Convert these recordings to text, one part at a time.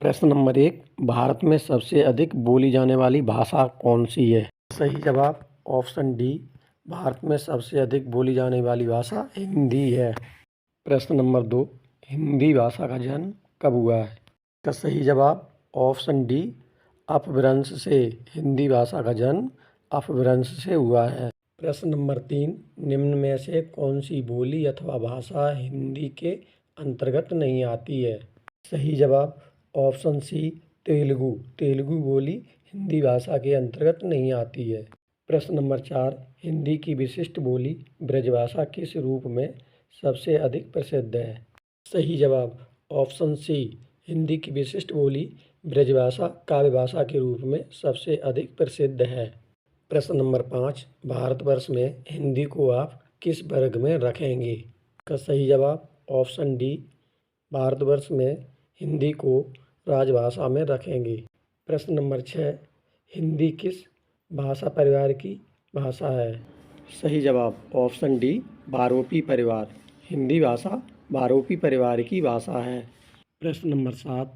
प्रश्न नंबर 1, भारत में सबसे अधिक बोली जाने वाली भाषा कौन सी है? सही जवाब ऑप्शन डी, भारत में सबसे अधिक बोली जाने वाली भाषा हिंदी है। प्रश्न नंबर 2, हिंदी भाषा का जन्म कब हुआ है? इसका सही जवाब ऑप्शन डी, अपभ्रंश से। हिंदी भाषा का जन्म अपभ्रंश से हुआ है। प्रश्न नंबर 3, निम्न में से कौन सी बोली अथवा भाषा हिंदी के अंतर्गत नहीं आती है? सही जवाब ऑप्शन सी, तेलुगु। तेलुगु बोली हिंदी भाषा के अंतर्गत नहीं आती है। प्रश्न नंबर 4, हिंदी की विशिष्ट बोली ब्रजभाषा किस रूप में सबसे अधिक प्रसिद्ध है? सही जवाब ऑप्शन सी, हिंदी की विशिष्ट बोली ब्रजभाषा काव्य भाषा के रूप में सबसे अधिक प्रसिद्ध है। प्रश्न नंबर 5, भारतवर्ष में हिंदी को आप किस वर्ग में रखेंगे? इसका सही जवाब ऑप्शन डी, भारतवर्ष में हिंदी को राजभाषा में रखेंगे। प्रश्न नंबर 6, हिंदी किस भाषा परिवार की भाषा है? सही जवाब ऑप्शन डी, भारोपी परिवार। हिंदी भाषा भारोपी परिवार की भाषा है। प्रश्न नंबर 7,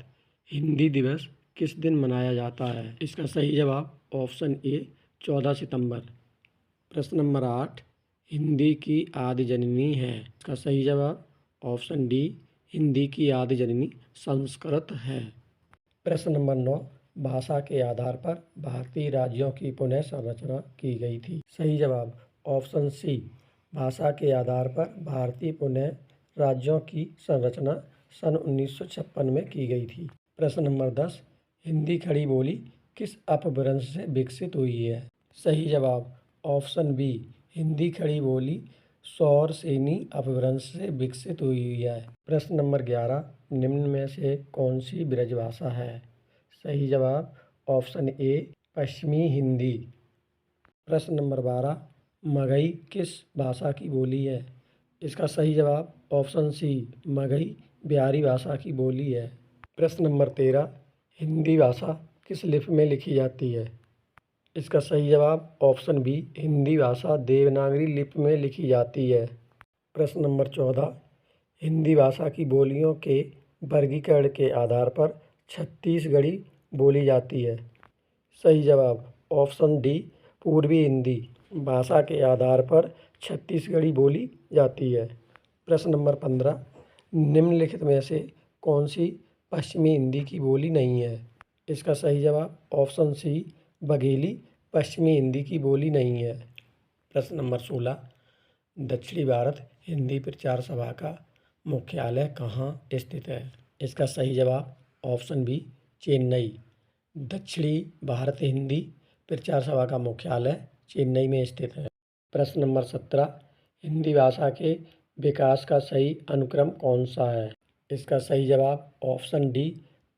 हिंदी दिवस किस दिन मनाया जाता है? इसका सही जवाब ऑप्शन ए, 14 सितंबर। प्रश्न नंबर 8, हिंदी की आदि जननी है? इसका सही जवाब ऑप्शन डी, हिंदी की आदि जननी संस्कृत है। प्रश्न नंबर 9, भाषा के आधार पर भारतीय राज्यों की पुनः संरचना की गई थी? सही जवाब ऑप्शन सी, भाषा के आधार पर भारतीय पुनः राज्यों की संरचना सन 1956 में की गई थी। प्रश्न नंबर 10, हिंदी खड़ी बोली किस अपभ्रंश से विकसित हुई है? सही जवाब ऑप्शन बी, हिंदी खड़ी बोली सौरसेनी अपभ्रंश से विकसित हुई है। प्रश्न नंबर 11, निम्न में से कौन सी ब्रजभाषा है? सही जवाब ऑप्शन ए, पश्चिमी हिंदी। प्रश्न नंबर 12, मगही किस भाषा की बोली है? इसका सही जवाब ऑप्शन सी, मगही बिहारी भाषा की बोली है। प्रश्न नंबर 13, हिंदी भाषा किस लिपि में लिखी जाती है? इसका सही जवाब ऑप्शन बी, हिंदी भाषा देवनागरी लिपि में लिखी जाती है। प्रश्न नंबर 14, हिंदी भाषा की बोलियों के वर्गीकरण के आधार पर छत्तीसगढ़ी बोली जाती है? सही जवाब ऑप्शन डी, पूर्वी हिंदी भाषा के आधार पर छत्तीसगढ़ी बोली जाती है। प्रश्न नंबर 15, निम्नलिखित में से कौन सी पश्चिमी हिंदी की बोली नहीं है? इसका सही जवाब ऑप्शन सी, बघेली पश्चिमी हिंदी की बोली नहीं है। प्रश्न नंबर 16, दक्षिणी भारत हिंदी प्रचार सभा का मुख्यालय कहाँ स्थित है? इसका सही जवाब ऑप्शन बी, चेन्नई। दक्षिणी भारत हिंदी प्रचार सभा का मुख्यालय चेन्नई में स्थित है। प्रश्न नंबर 17, हिंदी भाषा के विकास का सही अनुक्रम कौन सा है? इसका सही जवाब ऑप्शन डी,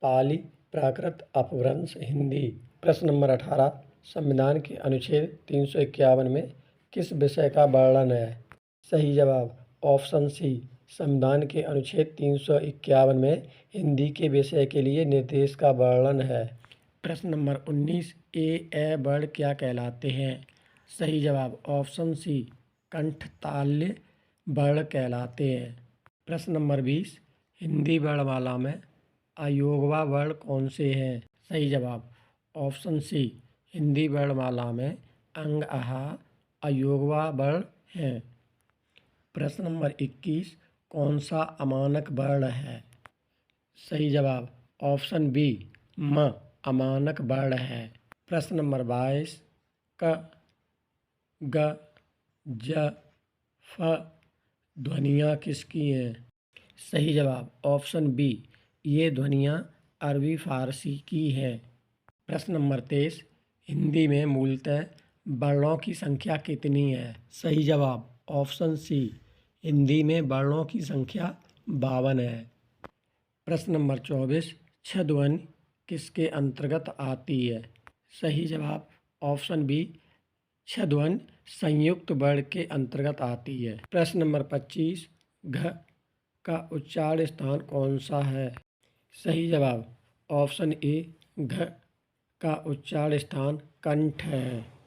पाली प्राकृत अपभ्रंश हिंदी। प्रश्न नंबर 18, संविधान के अनुच्छेद 351 में किस विषय का वर्णन है? सही जवाब ऑप्शन सी, संविधान के अनुच्छेद 351 में हिंदी के विषय के लिए निर्देश का वर्णन है। प्रश्न नंबर 19, ए वर्ण क्या कहलाते हैं? सही जवाब ऑप्शन सी, कंठताल्य वर्ण कहलाते हैं। प्रश्न नंबर 20, हिंदी वर्णमाला में अयोगवा वर्ण कौन से हैं? सही जवाब ऑप्शन सी, हिंदी वर्णमाला में अंग आहा अयोगवा वर्ण हैं। प्रश्न नंबर 21, कौन सा अमानक वर्ण है? सही जवाब ऑप्शन बी, म अमानक वर्ण है। प्रश्न नंबर 22, क, ग, ज, फ ध्वनियाँ किसकी हैं? सही जवाब ऑप्शन बी, ये ध्वनियाँ अरबी फारसी की हैं। प्रश्न नंबर 23, हिंदी में मूलतः वर्णों की संख्या कितनी है? सही जवाब ऑप्शन सी, हिंदी में वर्णों की संख्या 52 है। प्रश्न नंबर 24, छ ध्वनि किसके अंतर्गत आती है? सही जवाब ऑप्शन बी, छ ध्वनि संयुक्त वर्ण के अंतर्गत आती है। प्रश्न नंबर 25, घ का उच्चारण स्थान कौन सा है? सही जवाब ऑप्शन ए, घ का उच्चारण स्थान कंठ है।